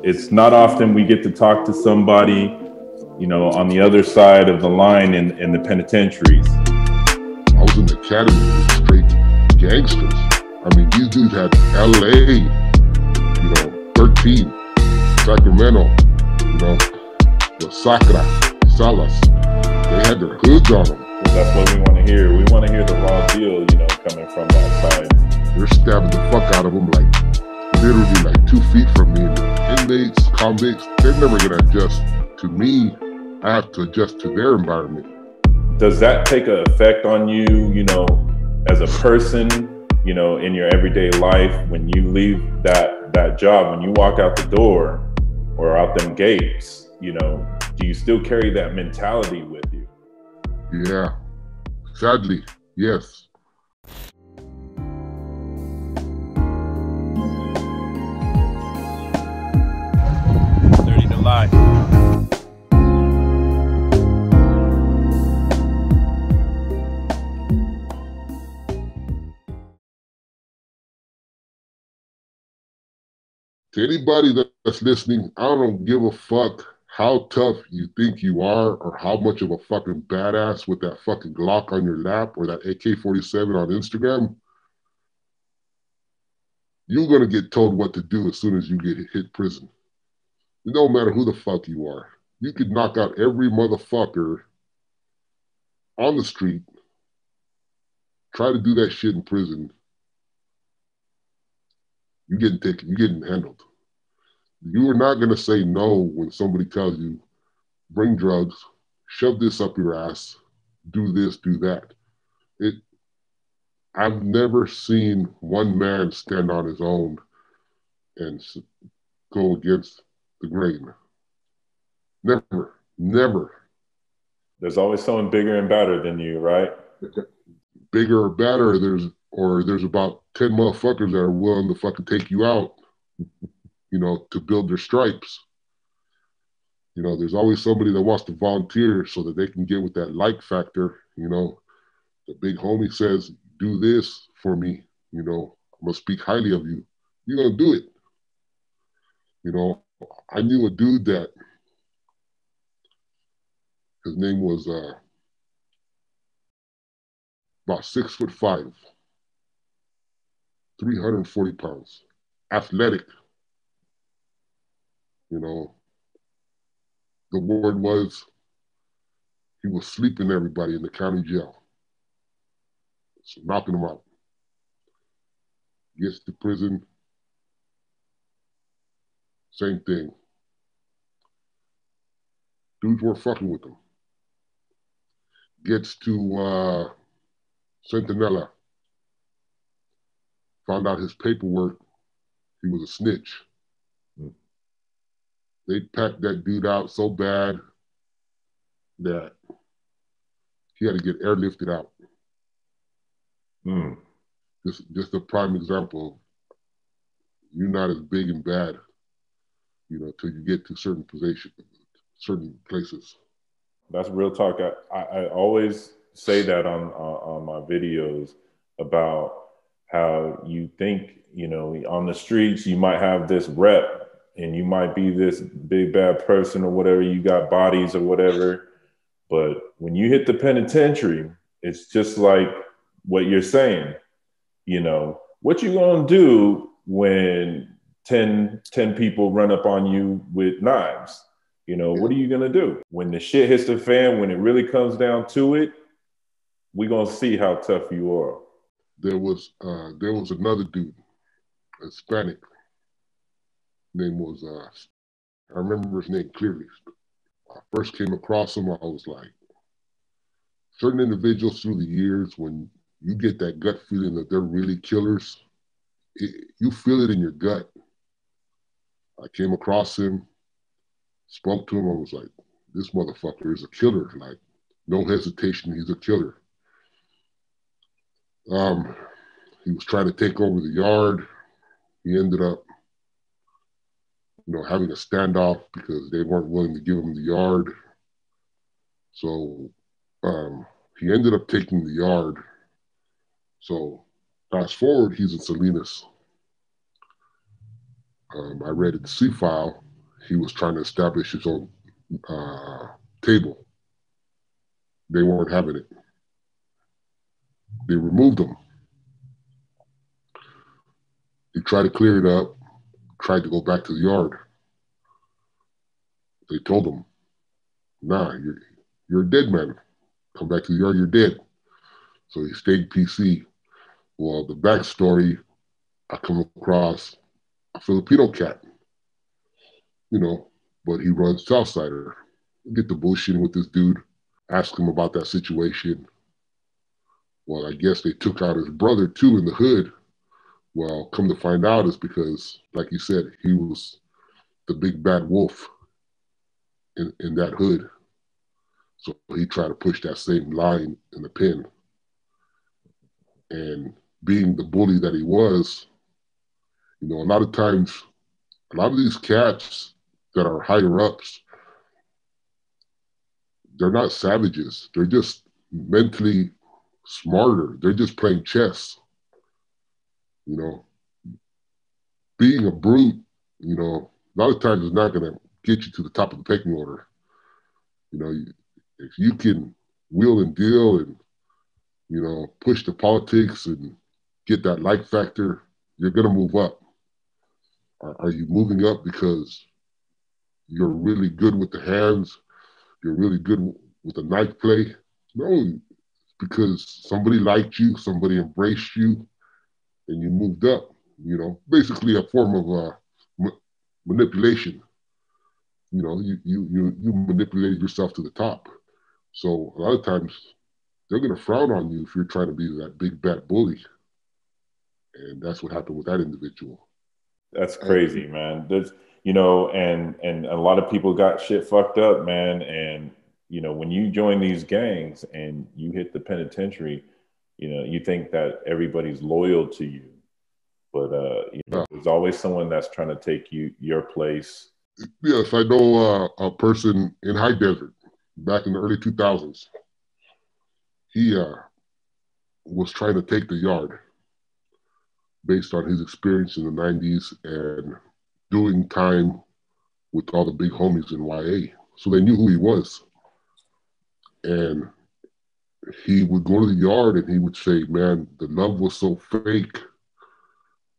It's not often we get to talk to somebody, you know, on the other side of the line in the penitentiaries. I was in the academy with straight gangsters. I mean, these dudes had LA, you know, 13, Sacramento, you know, the Sacra, Salas. They had their hoods on them. That's what we want to hear. We want to hear the raw deal, you know, coming from that side. They're stabbing the fuck out of them, like literally like 2 feet from me. Inmates, convicts, they're never gonna adjust to me. I have to adjust to their environment. Does that take an effect on you, you know, as a person, you know, in your everyday life when you leave that job, when you walk out the door or out them gates, you know, do you still carry that mentality with you? Yeah, sadly, yes. Dirty to lie. To anybody that's listening, I don't give a fuck how tough you think you are or how much of a fucking badass with that fucking Glock on your lap or that AK-47 on Instagram. You're going to get told what to do as soon as you get hit prison. It don't matter who the fuck you are. You could knock out every motherfucker on the street, try to do that shit in prison. You're getting taken, you're getting handled. You are not going to say no when somebody tells you, bring drugs, shove this up your ass, do this, do that. I've never seen one man stand on his own and go against the grain. Never, never. There's always someone bigger and badder than you, right? Bigger or badder, there's about 10 motherfuckers that are willing to fucking take you out, you know, to build their stripes. You know, there's always somebody that wants to volunteer so that they can get with that like factor, you know. The big homie says, do this for me, you know, I'm gonna speak highly of you. You're gonna do it. You know, I knew a dude that his name was about 6'5", 340 pounds, athletic. You know, the word was he was sleeping everybody in the county jail. So knocking them out. Gets to prison, same thing. Dudes weren't fucking with him. Gets to Centinela, found out his paperwork, he was a snitch. They packed that dude out so bad that he had to get airlifted out. Just a prime example of you're not as big and bad, you know, till you get to certain places. That's real talk. I always say that on my videos about how you think, you know, on the streets, you might have this rep and you might be this big bad person or whatever, you got bodies or whatever. But when you hit the penitentiary, it's just like what you're saying. You know, what you gonna do when 10 people run up on you with knives? You know, what are you gonna do? When the shit hits the fan, when it really comes down to it, we gonna see how tough you are. There was another dude, a Hispanic. Name was I remember his name clearly. I first came across him, I was like, certain individuals through the years, when you get that gut feeling that they're really killers, you feel it in your gut. I came across him, spoke to him, I was like, this motherfucker is a killer. Like, no hesitation, he's a killer. He was trying to take over the yard. He ended up, you know, having a standoff because they weren't willing to give him the yard. So he ended up taking the yard. So fast forward, he's in Salinas. I read in the C file, he was trying to establish his own uh, table. They weren't having it. They removed him. He tried to clear it up, tried to go back to the yard. They told him, nah, you're a dead man. Come back to the yard, you're dead. So he stayed PC. Well, the backstory, I come across a Filipino cat, you know, but he runs Southsider. Get the bullshitting with this dude, ask him about that situation. Well, I guess they took out his brother too in the hood. Well, come to find out is because, like you said, he was the big bad wolf in that hood. So he tried to push that same line in the pen. And being the bully that he was, you know, a lot of times, a lot of these cats that are higher ups, they're not savages. They're just mentally smarter. They're just playing chess. You know, being a brute, you know, a lot of times is not going to get you to the top of the pecking order. You know, if you can wheel and deal and, you know, push the politics and get that like factor, you're going to move up. Are you moving up because you're really good with the hands? You're really good with the knife play? No, because somebody liked you, somebody embraced you, and you moved up. You know, basically a form of manipulation. You know, you manipulated yourself to the top. So a lot of times they're going to frown on you if you're trying to be that big bad bully, and that's what happened with that individual. That's crazy, man. There's, you know, and a lot of people got shit fucked up, man. And you know, when you join these gangs and you hit the penitentiary, you know, you think that everybody's loyal to you, but you know, Yeah. there's always someone that's trying to take your place. Yes, I know a person in High Desert back in the early 2000s. He was trying to take the yard based on his experience in the 90s and doing time with all the big homies in YA. So they knew who he was. And he would go to the yard and he would say, man, the love was so fake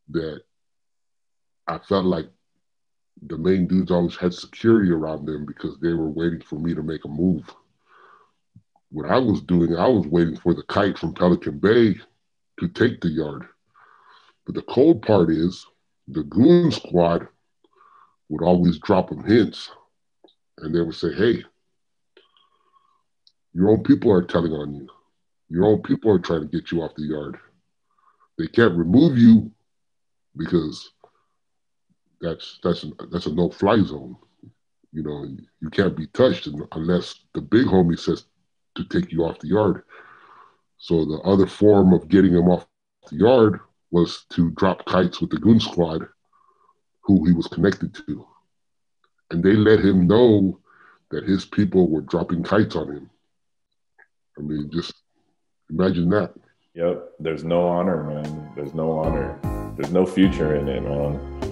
that I felt like the main dudes always had security around them because they were waiting for me to make a move. What I was doing, I was waiting for the kite from Pelican Bay to take the yard. But the cold part is the goon squad would always drop them hints and they would say, hey, your own people are telling on you. Your own people are trying to get you off the yard. They can't remove you because that's a no-fly zone. You know, you can't be touched unless the big homie says to take you off the yard. So the other form of getting him off the yard was to drop kites with the goon squad who he was connected to. And they let him know that his people were dropping kites on him. I mean, just imagine that. Yep, there's no honor, man. There's no honor. There's no future in it, man.